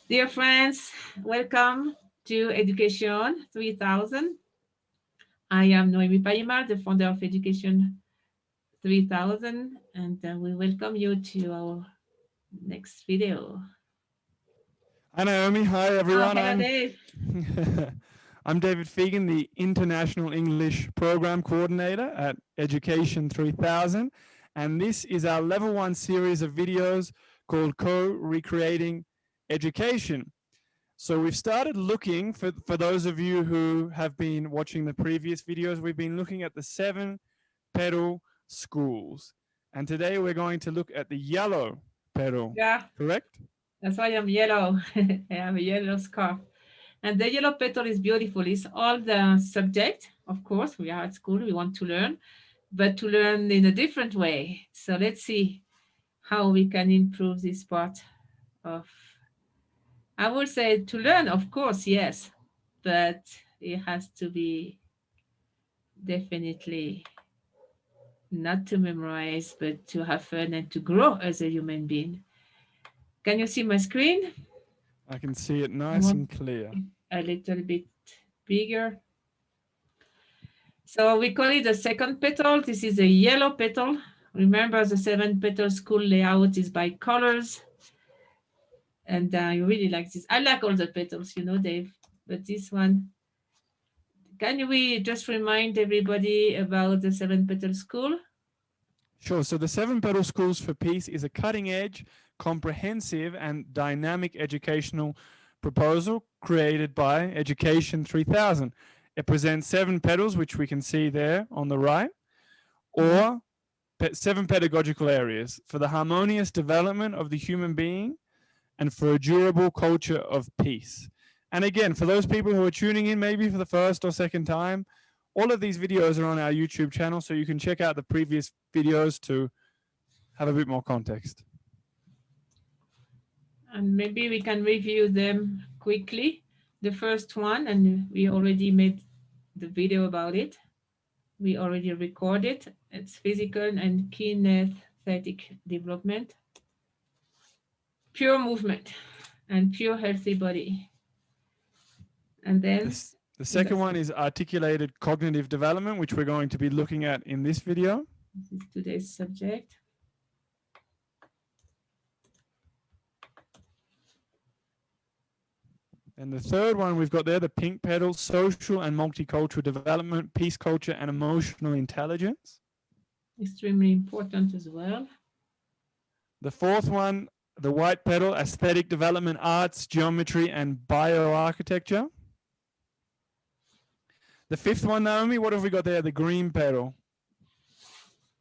Dear friends, welcome to Education 3000. I am Noemi Payimar, the founder of Education 3000, and we welcome you to our next video. Hi Naomi, hi Oh, everyone. hello, I'm Dave. I'm David Fegan, the International English Program Coordinator at Education 3000, and this is our level 1 series of videos called Co-Recreating Education. So we've started looking, for those of you who have been watching the previous videos, we've been looking at the 7 Petal schools. And today we're going to look at the yellow petal, Yeah, correct? that's why I'm yellow. I have a yellow scarf. And the yellow petal is beautiful. It's all the subject. Of course, we are at school, we want to learn, but to learn in a different way. So let's see how we can improve this part of, I would say, to learn, of course, yes, but it has to be definitely not to memorize, but to have fun and to grow as a human being. Can you see my screen? I can see it I nice want and clear. it a little bit bigger. So we call it the second petal. This is a yellow petal. Remember, the 7 petal school layout is by colors. And I really like this. I like all the petals, Dave. But this one, can we just remind everybody about the 7 petal school? Sure. So the 7 Petal Schools for Peace is a cutting edge, comprehensive, and dynamic educational proposal created by Education 3000. It presents 7 petals, which we can see there on the right, Mhm. or 7 pedagogical areas for the harmonious development of the human being and for a durable culture of peace. And again, for those people who are tuning in maybe for the first or second time, all of these videos are on our YouTube channel, so you can check out the previous videos to have a bit more context. And maybe we can review them quickly. The first one, and we already made the video about it. We already recorded. It's physical and kinesthetic development, pure movement, and pure healthy body. And then The in second one is articulated cognitive development, which we're going to be looking at in this video. this is today's subject. And the third one we've got there, the pink petal, social and multicultural development, peace culture, and emotional intelligence. Extremely important as well. The fourth one, the white petal, aesthetic development, arts, geometry, and bioarchitecture. The fifth one, Naomi, what have we got there? The green petal.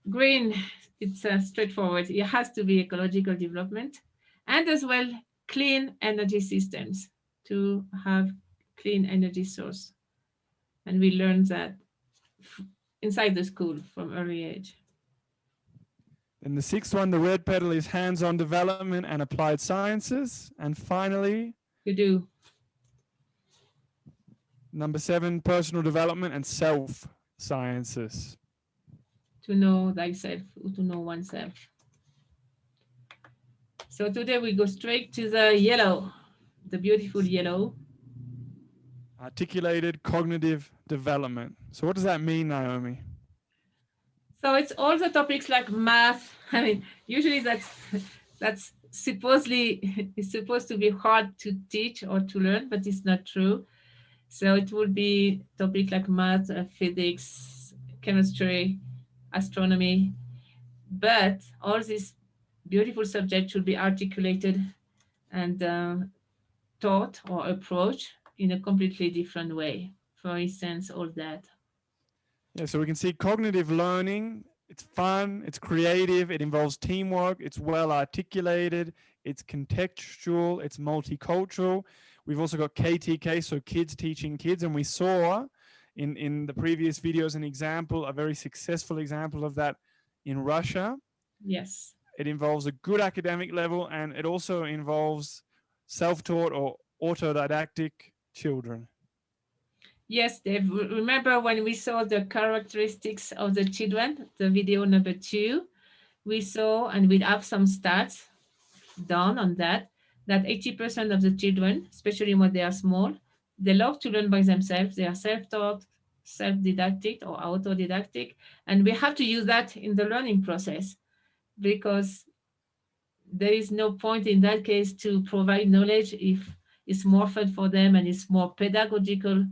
Green, it's straightforward. It has to be ecological development and as well clean energy systems to have clean energy source. And we learn that inside the school from early age. And the sixth one, the red petal, is hands-on development and applied sciences. And finally, You do. number 7, personal development and self sciences. To know thyself, to know oneself. So today we go straight to the yellow, the beautiful yellow. Articulated cognitive development. So what does that mean, Naomi? So it's all the topics like math. I mean, usually that's supposedly it's supposed to be hard to teach or to learn, but it's not true. So it would be topic like math, physics, chemistry, astronomy, but all these beautiful subjects should be articulated and taught or approached in a completely different way. For instance, all that. Yeah, so we can see cognitive learning. It's fun, it's creative, it involves teamwork, it's well articulated, it's contextual, it's multicultural. We've also got KTK, so kids teaching kids, and we saw in the previous videos an example, a very successful example of that in Russia. Yes. It involves a good academic level, and it also involves self-taught or autodidactic children. Yes, Dave. Remember when we saw the characteristics of the children, the video number 2, we saw, and we'll have some stats done on that. that 80% of the children, especially when they are small, they love to learn by themselves. They are self-taught, self-didactic or autodidactic. And we have to use that in the learning process, because there is no point in that case to provide knowledge if it's more fun for them and it's more pedagogical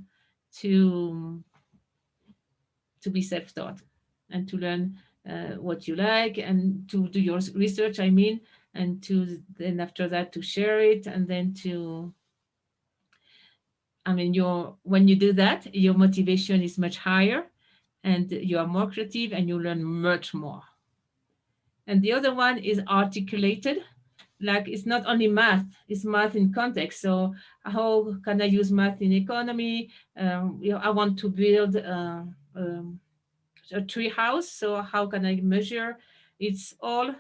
to be self-taught and to learn what you like and to do your research, I mean, and to then after that to share it, and then to, I mean, your when you do that, your motivation is much higher and you are more creative and you learn much more. And the other one is articulated. Like, it's not only math, it's math in context. So how can I use math in economy? I want to build a tree house. So how can I measure? It's all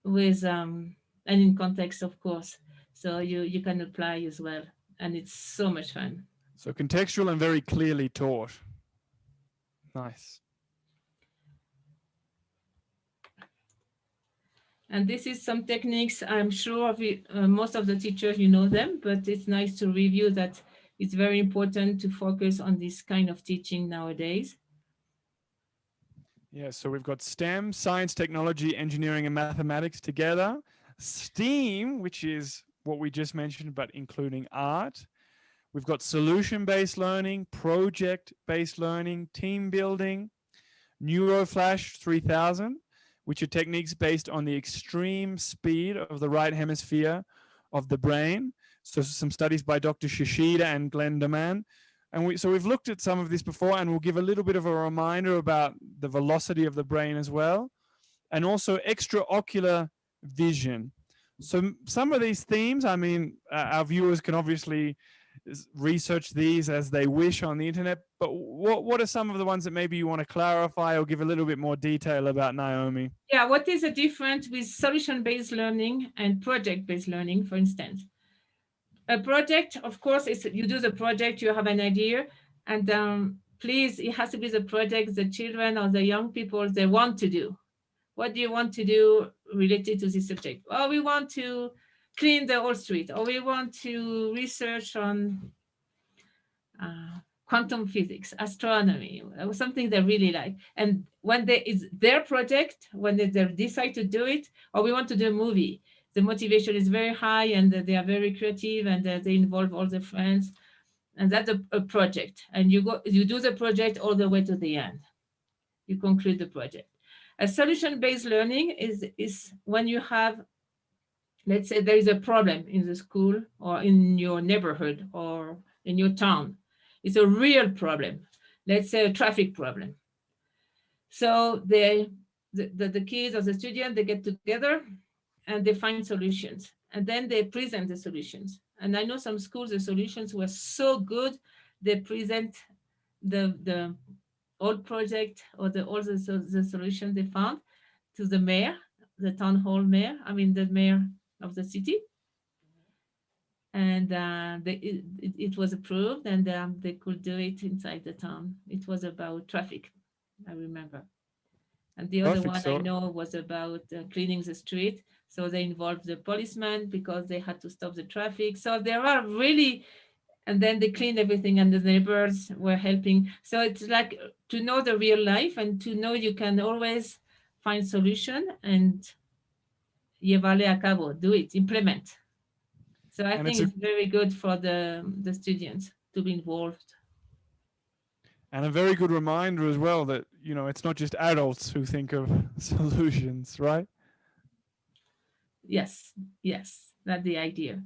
with and in context, of course. So you can apply as well, and it's so much fun. So contextual and very clearly taught. Nice. And this is some techniques. I'm sure most of the teachers, you know them, but it's nice to review that. It's very important to focus on this kind of teaching nowadays. Yeah, so we've got STEM, science, technology, engineering, and mathematics together. STEAM, which is what we just mentioned, but including art. We've got solution-based learning, project-based learning, team building, Neuroflash 3000, which are techniques based on the extreme speed of the right hemisphere of the brain. So some studies by Dr. Shishida and Glenn Deman. And we've looked at some of this before, and we'll give a little bit of a reminder about the velocity of the brain as well. And also extraocular vision. So some of these themes, I mean, our viewers can obviously research these as they wish on the internet, but what are some of the ones that maybe you want to clarify or give a little bit more detail about, Naomi? Yeah, what is the difference with solution-based learning and project-based learning, for instance? A project, of course, is you do the project, you have an idea, and please, it has to be the project the children or the young people they want to do. What do you want to do related to this subject? Oh, we want to clean the whole street, or we want to research on quantum physics, astronomy, or something they really like. And when it's their project, when they decide to do it, or we want to do a movie, the motivation is very high and they are very creative and they involve all the friends. And that's a project. And you do the project all the way to the end. You conclude the project. A solution-based learning is when you have, let's say there is a problem in the school or in your neighborhood or in your town. It's a real problem. Let's say a traffic problem. So the kids or the students, they get together and they find solutions. And then they present the solutions. And I know some schools, the solutions were so good, they present the old project or all the solutions they found to the mayor, the town hall mayor, I mean the mayor of the city. And it was approved, and they could do it inside the town. It was about traffic, I remember. And the other Perfect. one I So know was about cleaning the street. So they involved the policeman because they had to stop the traffic. So there are really, and then they cleaned everything, and the neighbors were helping. So it's like to know the real life and to know you can always find solution and llevarle a cabo, do it, implement. So I and think it's very good for the students to be involved. a very good reminder as well that, you know, it's not just adults who think of solutions, right? Yes, yes, that's the idea.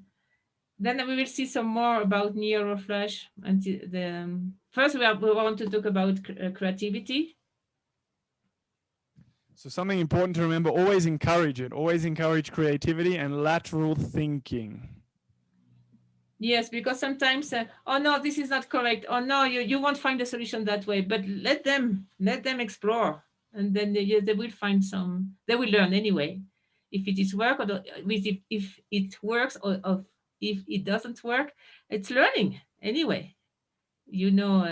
Then we will see some more about Neuroflash. And first, we want to talk about creativity. So something important to remember, always encourage it. Always encourage creativity and lateral thinking. Yes, because sometimes, oh no, this is not correct. Oh no, you won't find a solution that way. But let them explore, and then they will find some. They will learn anyway, if it is work or if it works or if it doesn't work. It's learning anyway. You know,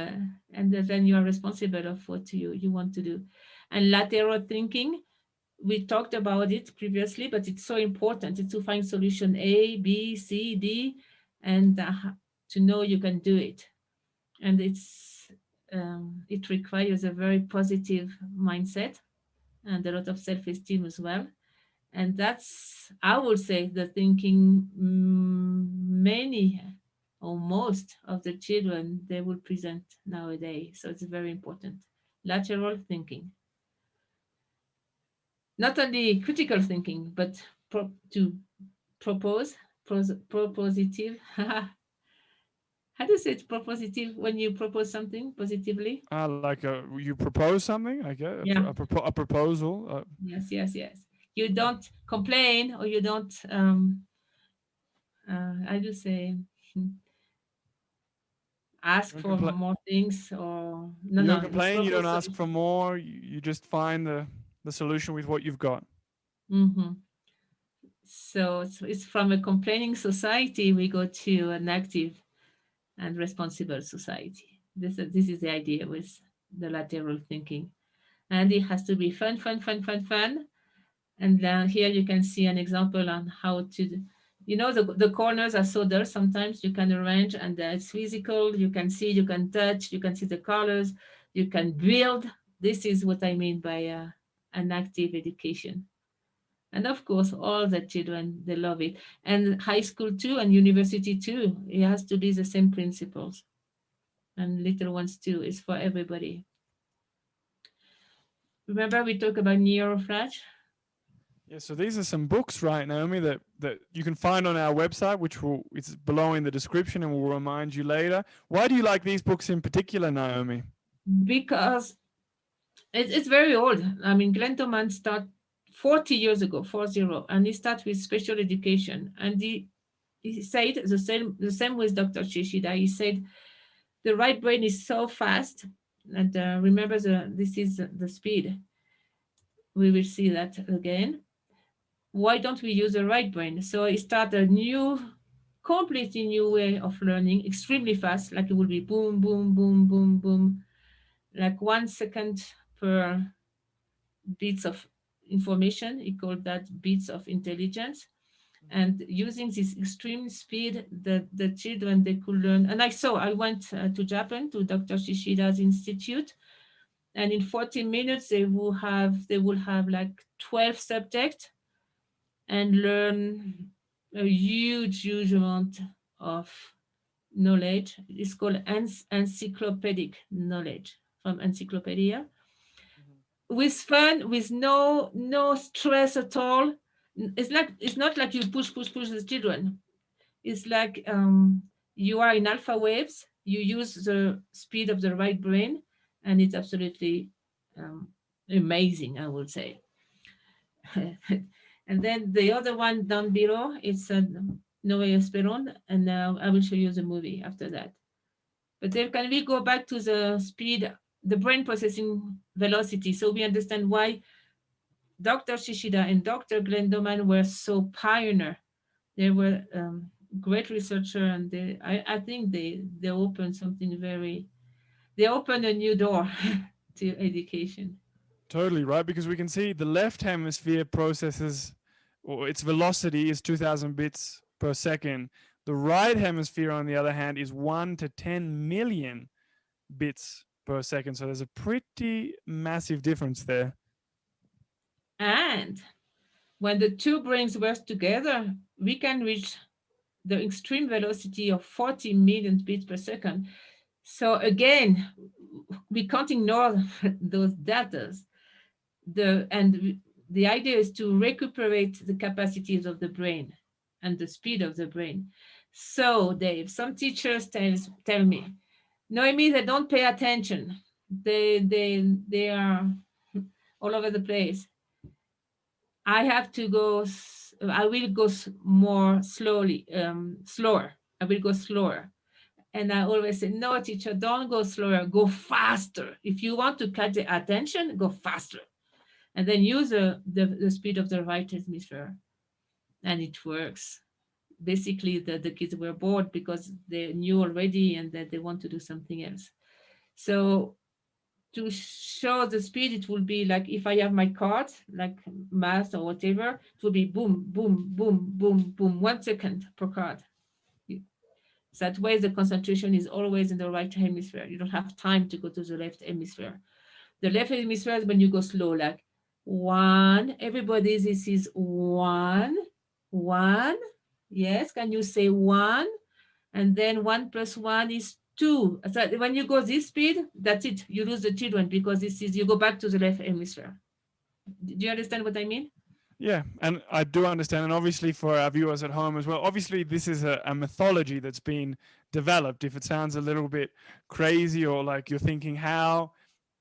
and then you are responsible of what you want to do. And lateral thinking, we talked about it previously, but it's so important. It's to find solution A, B, C, D, and to know you can do it. And it requires a very positive mindset and a lot of self-esteem as well. And that's, I would say, the thinking many or most of the children they will present nowadays. So it's very important. Lateral thinking, not only critical thinking, but to propose, propositive. How do you say it's propositive when you propose something positively? Like you propose something, like Yeah. a proposal. Yes, yes, yes. You don't complain or you don't, I do say, ask Don't for compla- more things or no, you don't no, complain. You don't propose ask for solution. more. You just find the solution with what you've got. Hmm. So it's from a complaining society we go to an active and responsible society. This is the idea with the lateral thinking, and it has to be fun, fun, fun, fun, fun. And here you can see an example on how to, the corners are so dull. Sometimes you can arrange and it's physical. You can see, you can touch, you can see the colors, you can build. This is what I mean by an active education. And of course, all the children, they love it. And high school too, and university too. It has to be the same principles. And little ones too. It's for everybody. Remember we talked about Neuroflash? Yeah, so these are some books, right, Naomi, that you can find on our website, which will it's below in the description, and we'll remind you later. Why do you like these books in particular, Naomi? Because it's very old. I mean, Glenn Thoman started 40 years ago, 40, and he started with special education. And he said the same with Dr. Shishida. He said the right brain is so fast, and remember this is the speed. We will see that again. Why don't we use the right brain? So he started a completely new way of learning, extremely fast, like it will be boom, boom, boom, boom, boom, like 1 second per bits of information. He called that bits of intelligence. And using this extreme speed, the children they could learn. And I went to Japan to Dr. Shishida's institute, and in 40 minutes they will have like 12 subjects and learn a huge amount of knowledge. It's called encyclopedic knowledge from encyclopedia, with fun, with no stress at all. It's not like you push the children. It's like you are in alpha waves. You use the speed of the right brain, and it's absolutely um, amazing, I would say. And then the other one down below, it's Noe Esperon, and I will show you the movie after that. But then can we go back to the speed, the brain processing velocity, so we understand why Dr. Shishida and Dr. Glendoman were so pioneer. They were great researcher, and I think they opened something they opened a new door to education. Totally right, because we can see the left hemisphere processes, or its velocity is 2,000 bits per second. The right hemisphere, on the other hand, is 1 to 10 million bits per second. So there's a pretty massive difference there. And when the two brains work together, we can reach the extreme velocity of 40 million bits per second. So again, we can't ignore those data. The idea is to recuperate the capacities of the brain and the speed of the brain. So, Dave, some teachers tell me, Noemi, they don't pay attention. They are all over the place. I have to go. I will go more slowly, slower. I will go slower. And I always say, no, teacher, don't go slower. Go faster. If you want to catch the attention, go faster. And then use the speed of the right hemisphere, and it works. Basically, the kids were bored because they knew already and that they want to do something else. So to show the speed, it will be like if I have my card, like math or whatever, it will be boom, boom, boom, boom, boom, 1 second per card. That way the concentration is always in the right hemisphere. You don't have time to go to the left hemisphere. The left hemisphere is when you go slow, like one, everybody, this is one, one. Yes, can you say one? And then 1 + 1 is 2. So when you go this speed, that's it. You lose the children because this is, you go back to the left hemisphere. Do you understand what I mean? Yeah, and I do understand, and obviously for our viewers at home as well, obviously this is a mythology that's been developed. If it sounds a little bit crazy or like you're thinking how,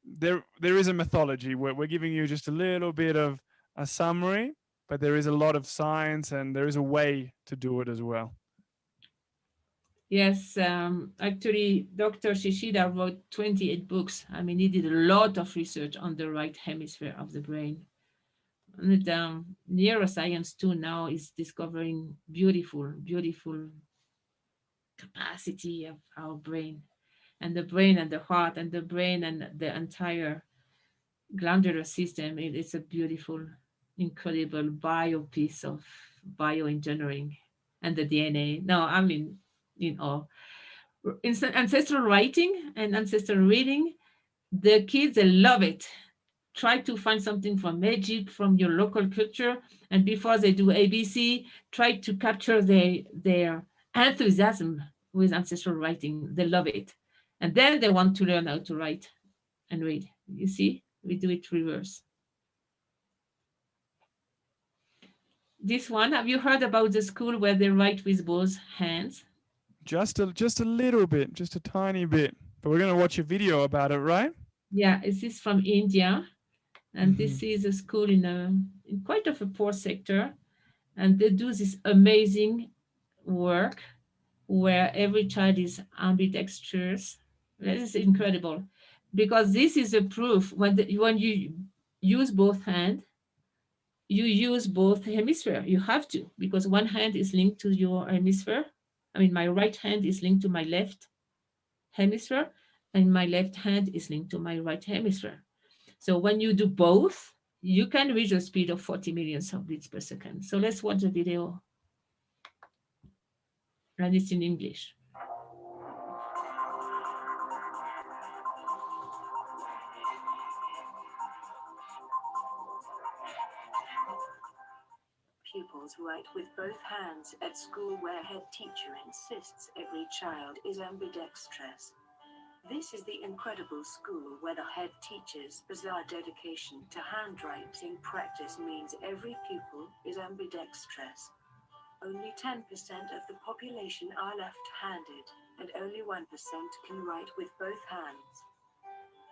there is a mythology where we're giving you just a little bit of a summary, but there is a lot of science and there is a way to do it as well. Yes, actually, Dr. Shishida wrote 28 books. I mean, he did a lot of research on the right hemisphere of the brain. And neuroscience too now is discovering beautiful, beautiful capacity of our brain, and the brain and the heart and the brain and the entire glandular system. It's a beautiful, incredible bio piece of bioengineering, and the DNA. No, I mean, in awe. Ancestral writing and ancestral reading, the kids, they love it. Try to find something from Egypt, from your local culture, and before they do ABC, try to capture their enthusiasm with ancestral writing. They love it. And then they want to learn how to write and read. You see, we do it reverse. This one, have you heard about the school where they write with both hands? Just a little bit, just a tiny bit. But we're going to watch a video about it, right? Yeah, this is from India. And this is a school in quite of a poor sector. And they do this amazing work where every child is ambidextrous. This is incredible because this is a proof when you use both hands, you use both hemisphere. You have to, because one hand is linked to your hemisphere. I mean, my right hand is linked to my left hemisphere, and my left hand is linked to my right hemisphere. So when you do both, you can reach a speed of 40 million beats per second. So let's watch the video, and it's in English. Pupils write with both hands at school where head teacher insists every child is ambidextrous. This is the incredible school where the head teacher's bizarre dedication to handwriting practice means every pupil is ambidextrous. Only 10% of the population are left-handed, and only 1% can write with both hands.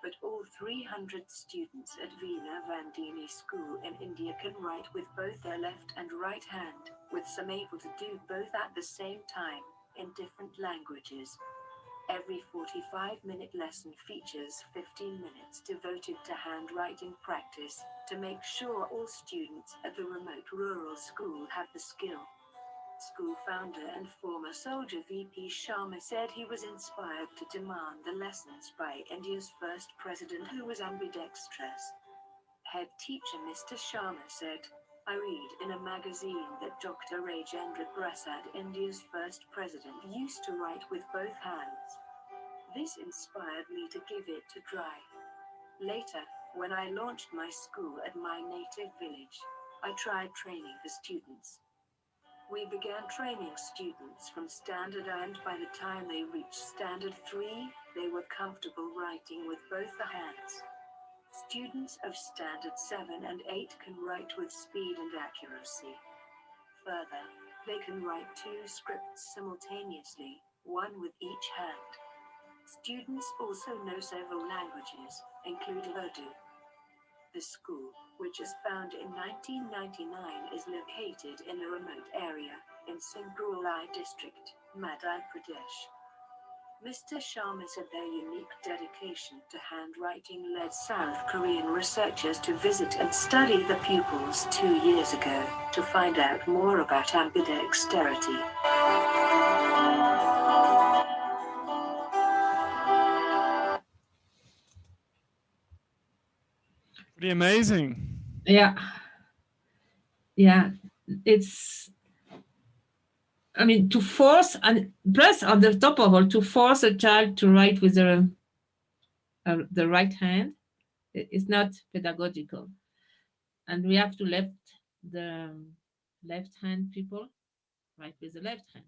But all 300 students at Veena Vandini School in India can write with both their left and right hand, with some able to do both at the same time, in different languages. Every 45-minute lesson features 15 minutes devoted to handwriting practice, to make sure all students at the remote rural school have the skill. School founder and former soldier VP Sharma said he was inspired to demand the lessons by India's first president who was ambidextrous. Head teacher Mr. Sharma said, "I read in a magazine that Dr. Rajendra Prasad, India's first president, used to write with both hands. This inspired me to give it a try. Later, when I launched my school at my native village, I tried training the students. We began training students from Standard A, and by the time they reached Standard 3, they were comfortable writing with both the hands. Students of Standard 7 and 8 can write with speed and accuracy. Further, they can write 2 scripts simultaneously, one with each hand. Students also know several languages, including Urdu." The school, which was founded in 1999, is located in a remote area in Singrauli district, Madhya Pradesh. Mr. Sharma said their unique dedication to handwriting led South Korean researchers to visit and study the pupils 2 years ago, to find out more about ambidexterity. Pretty amazing. Yeah. Yeah. It's, I mean, to force, and plus on the top of all, to force a child to write with the right hand is not pedagogical. And we have to let the left hand people write with the left hand.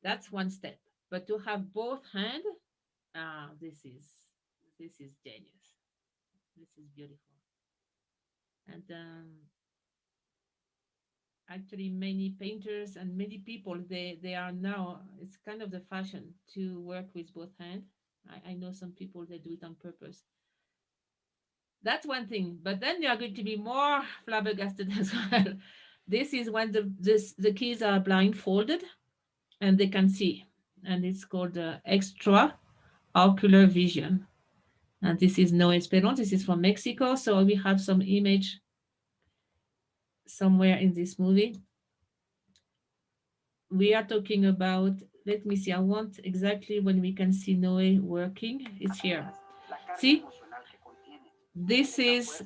That's one step. But to have both hand, this is genius. This is beautiful. And actually, many painters and many people they are now. It's kind of the fashion to work with both hand. I know some people that do it on purpose. That's one thing. But then they are going to be more flabbergasted as well. This is when the kids are blindfolded and they can see, and it's called extraocular vision. And this is No Esperon. This is from Mexico. So we have some image somewhere in this movie. We are talking about, let me see, I want exactly when we can see Noé working. It's here. See, this is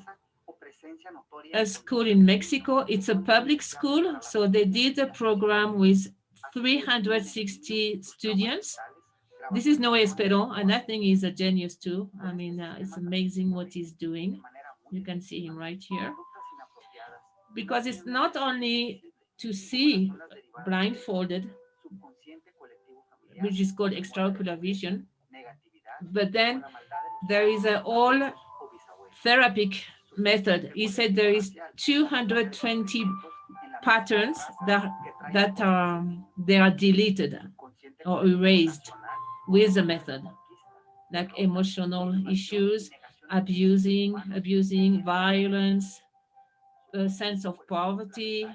a school in Mexico. It's a public school. So they did a program with 360 students. This is Noé Esperon, and I think he's a genius too. I mean, it's amazing what he's doing. You can see him right here. Because it's not only to see blindfolded, which is called extraocular vision, but then there is a whole therapeutic method. He said there is 220 patterns that they are deleted or erased with the method, like emotional issues, abusing, violence, a sense of poverty,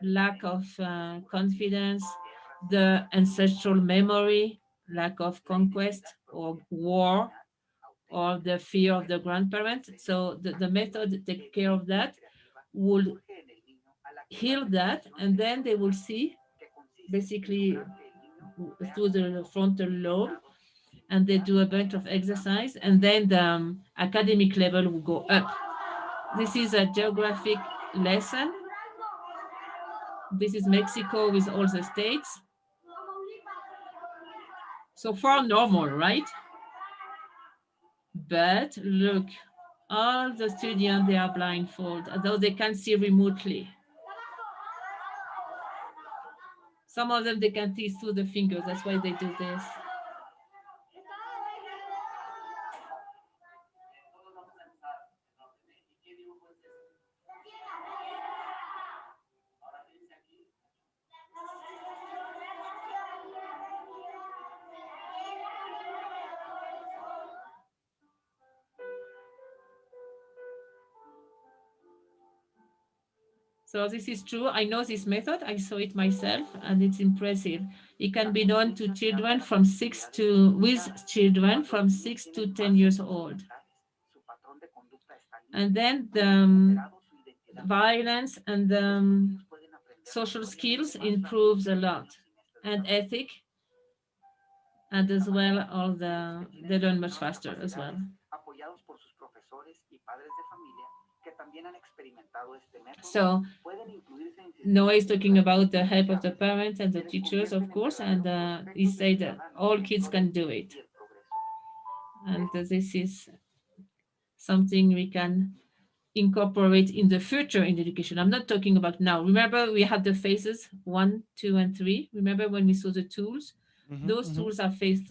lack of confidence, the ancestral memory, lack of conquest or war, or the fear of the grandparents. So the method take care of that, will heal that, and then they will see basically through the frontal lobe, and they do a bunch of exercise, and then the academic level will go up. This is a geographic lesson. This is Mexico with all the states. So far normal, right? But look, all the students, they are blindfolded, although they can see remotely. Some of them, they can see through the fingers. That's why they do this. So this is true. I know this method. I saw it myself, and it's impressive. It can be done to children from 6 to 10 years old. And then the violence and the social skills improves a lot, and ethic, and as well all they learn much faster as well. So Noah is talking about the help of the parents and the teachers, of course, and he said that all kids can do it. And this is something we can incorporate in the future in education. I'm not talking about now. Remember, we had the phases 1, 2, and 3. Remember when we saw the tools? Those tools are phase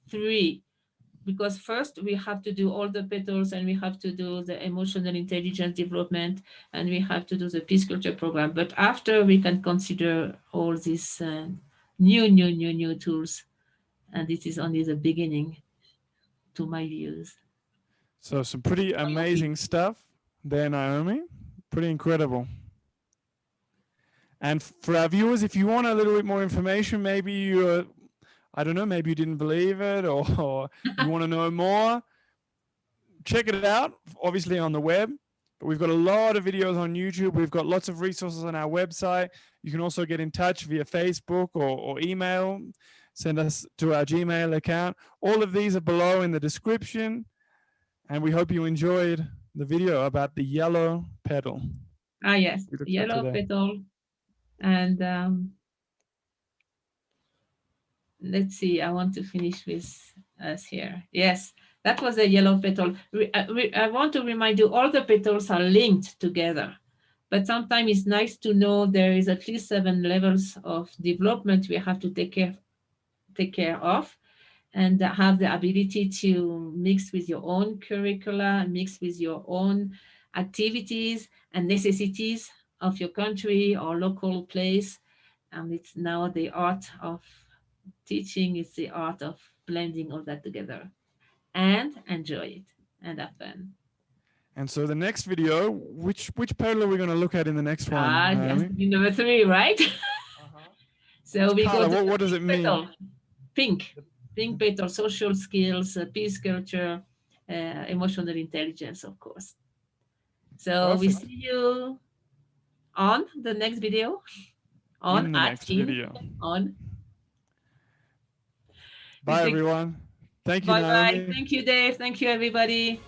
3. Because first we have to do all the petals, and we have to do the emotional intelligence development, and we have to do the peace culture program. But after, we can consider all these new tools. And this is only the beginning, to my views. So some pretty amazing stuff there, Naomi. Pretty incredible. And for our viewers, if you want a little bit more information, maybe you're, I don't know, maybe you didn't believe it, or you want to know more, check it out, obviously on the web. But we've got a lot of videos on YouTube. We've got lots of resources on our website. You can also get in touch via Facebook or email. Send us to our Gmail account. All of these are below in the description. And we hope you enjoyed the video about the yellow petal. Ah, yes, We looked at yellow today. petal. And let's see, I want to finish with us here. Yes, that was a yellow petal. I want to remind you, all the petals are linked together. But sometimes it's nice to know there is at least 7 levels of development we have to take care of, and have the ability to mix with your own curricula, mix with your own activities and necessities of your country or local place. And it's now the art of teaching, it's the art of blending all that together and enjoy it and have fun. And so the next video, which petal are we going to look at in the next one, Ah, Naomi? yes, number 3, right? So we Color, go to what does it mean? petal. Pink petal, social skills, peace culture, emotional intelligence, of course. So we Perfect. see you on the next video. In the next video. On. Bye, everyone. Thank you, Bye bye. Naomi. Thank you, Dave. Thank you, everybody.